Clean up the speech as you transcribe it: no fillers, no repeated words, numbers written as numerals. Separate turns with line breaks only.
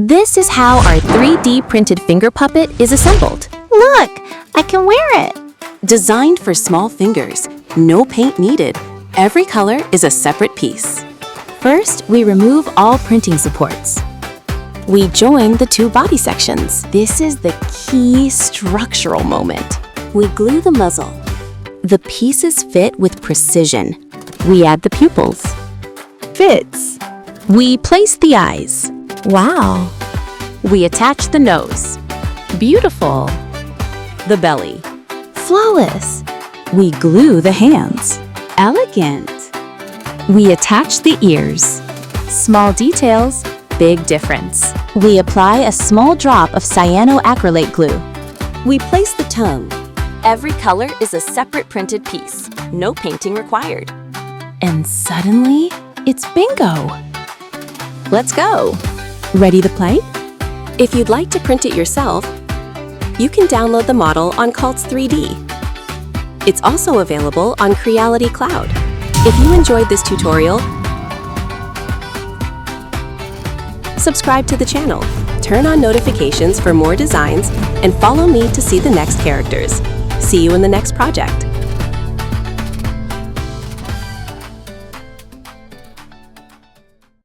This is how our 3D printed finger puppet is assembled.
Look, I can wear it.
Designed for small fingers, no paint needed. Every color is a separate piece.
First, we remove all printing supports. We join the two body sections.
This is the key structural moment. We glue the muzzle. The pieces fit with precision.
We add the pupils.
Fits.
We place the eyes.
Wow.
We attach the nose. Beautiful.
The belly.
Flawless.
We glue the hands.
Elegant.
We attach the ears. Small details, big difference. We apply a small drop of cyanoacrylate glue.
We place the tongue. Every color is a separate printed piece. No painting required.
And suddenly, it's bingo.
Let's go.
Ready to play?
If you'd like to print it yourself, you can download the model on Cults 3D. It's also available on Creality Cloud. If you enjoyed this tutorial, subscribe to the channel, turn on notifications for more designs, and follow me to see the next characters. See you in the next project.